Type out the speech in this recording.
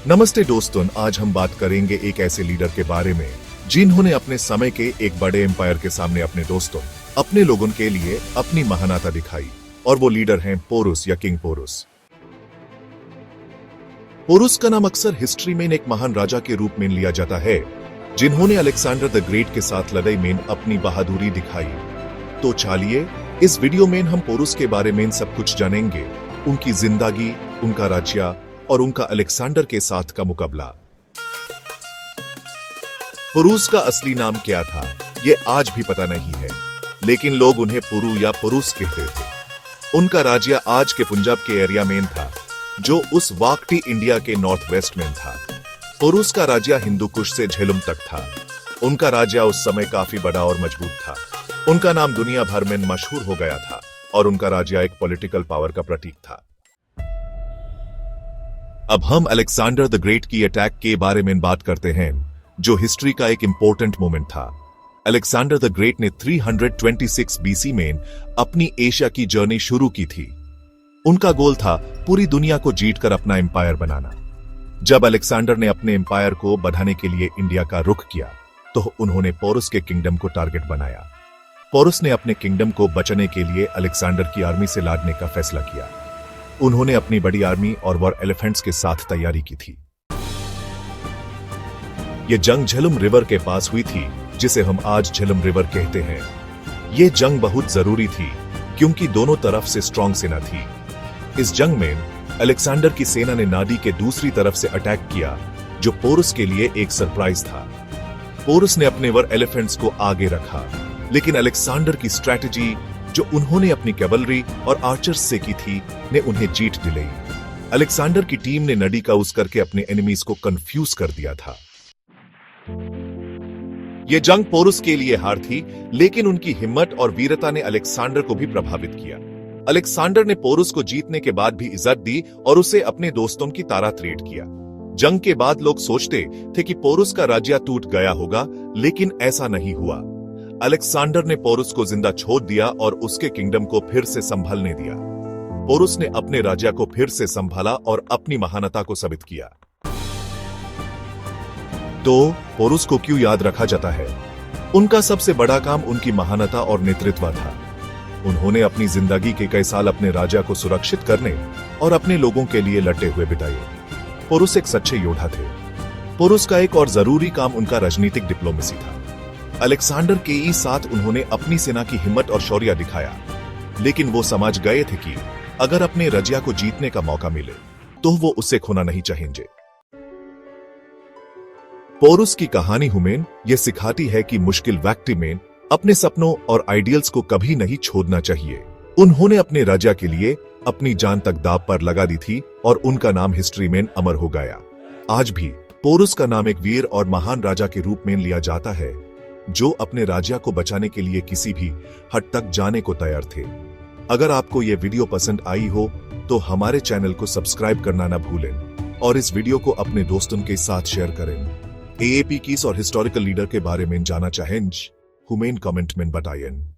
नमस्ते दोस्तों, आज हम बात करेंगे एक ऐसे लीडर के बारे में जिन्होंने अपने समय के एक बड़े एम्पायर के सामने अपने दोस्तों, अपने लोगों के लिए अपनी महानता दिखाई। और वो लीडर हैं पोरुस या किंग पोरुस। पोरुस का नाम अक्सर हिस्ट्री में एक महान राजा के रूप में लिया जाता है, जिन्होंने अलेक्जेंडर द ग्रेट के साथ लड़ाई में अपनी बहादुरी दिखाई। तो चलिए इस वीडियो में हम पोरुस के बारे में सब कुछ जानेंगे, उनकी जिंदगी, उनका राज्य और उनका अलेक्जेंडर के साथ का मुकाबला। पोरुस का असली नाम क्या था, ये आज भी पता नहीं है, लेकिन लोग उन्हें पुरु या पुरुष कहते थे। उनका राज्य आज के पंजाब के एरिया में था, जो उस वक्त इंडिया के नॉर्थ वेस्ट में था। पोरुस का राज्य हिंदू कुश से झेलुम तक था। उनका राज्य उस समय काफी बड़ा और मजबूत था। उनका नाम दुनिया भर में मशहूर हो गया था और उनका राज्य एक पॉलिटिकल पावर का प्रतीक था। अब हम अलेक्जेंडर द ग्रेट की अटैक के बारे में बात करते हैं, जो हिस्ट्री का एक इंपॉर्टेंट मोमेंट था। अलेक्जेंडर द ग्रेट ने 326 बीसी में अपनी एशिया की जर्नी शुरू की थी। उनका गोल था पूरी दुनिया को जीतकर अपना एम्पायर बनाना। जब अलेक्जेंडर ने अपने एम्पायर को बढ़ाने के लिए इंडिया का रुख किया, तो उन्होंने पोरुस के किंगडम को टारगेट बनाया। पोरुस ने अपने किंगडम को बचाने के लिए अलेक्जेंडर की आर्मी से लड़ने का फैसला किया। उन्होंने अपनी बड़ी आर्मी और वॉर एलिफेंट्स के साथ तैयारी की थी। यह जंग झेलुम रिवर के पास हुई थी, जिसे हम आज झेलुम रिवर कहते हैं। यह जंग बहुत जरूरी थी क्योंकि दोनों तरफ से स्ट्रॉन्ग सेना थी। इस जंग में अलेक्जेंडर की सेना ने नदी के दूसरी तरफ से अटैक किया, जो पोरुस के लिए एक सरप्राइज था। पोरुस ने अपने वॉर एलिफेंट्स को आगे रखा, लेकिन अलेक्जेंडर की स्ट्रैटेजी, जो उन्होंने अपनी कैवलरी और आर्चर्स से की थी, ने उन्हें जीत दिलाई। अलेक्जेंडर की टीम ने नदी क्रॉस करके अपने एनिमीज को कंफ्यूज कर दिया था। यह जंग पोरुस के लिए हार थी, लेकिन उनकी हिम्मत और वीरता ने अलेक्जेंडर को भी प्रभावित किया। अलेक्जेंडर ने पोरुस को जीतने के बाद भी इज्जत दी और उसे अपने दोस्तों की तरह ट्रीट किया। जंग के बाद लोग सोचते थे कि पोरुस का राज्य टूट गया होगा, लेकिन ऐसा नहीं हुआ। अलेक्जेंडर ने पोरुस को जिंदा छोड़ दिया और उसके किंगडम को फिर से संभालने दिया। पोरुस ने अपने राज्य को फिर से संभाला और अपनी महानता को साबित किया। तो पोरुस को क्यों याद रखा जाता है? उनका सबसे बड़ा काम उनकी महानता और नेतृत्व था। उन्होंने अपनी जिंदगी के कई साल अपने राज्य को सुरक्षित करने और अपने लोगों के लिए लड़ते हुए बिताए। पोरुस एक सच्चे योद्धा थे। पोरुस का एक और जरूरी काम उनका राजनीतिक डिप्लोमेसी था। अलेक्जेंडर के साथ उन्होंने अपनी सेना की हिम्मत और शौर्य दिखाया, लेकिन वो समझ गए थे कि अगर अपने राज्य को जीतने का मौका मिले, तो वो उसे खोना नहीं चाहेंगे। पोरुस की कहानी हमें यह सिखाती है कि मुश्किल वक्त में अपने सपनों और आइडियल्स को कभी नहीं छोड़ना चाहिए। उन्होंने अपने राज्य के लिए अपनी जान तक दांव पर लगा दी थी और उनका नाम हिस्ट्री में अमर हो गया। आज भी पोरुस का नाम एक वीर और महान राजा के रूप में लिया जाता है, जो अपने राज्य को बचाने के लिए किसी भी हद तक जाने को तैयार थे। अगर आपको यह वीडियो पसंद आई हो, तो हमारे चैनल को सब्सक्राइब करना न भूलें और इस वीडियो को अपने दोस्तों के साथ शेयर करें। एएपी किस और हिस्टोरिकल लीडर के बारे में जानना चाहें, हमें कमेंट में बताएं।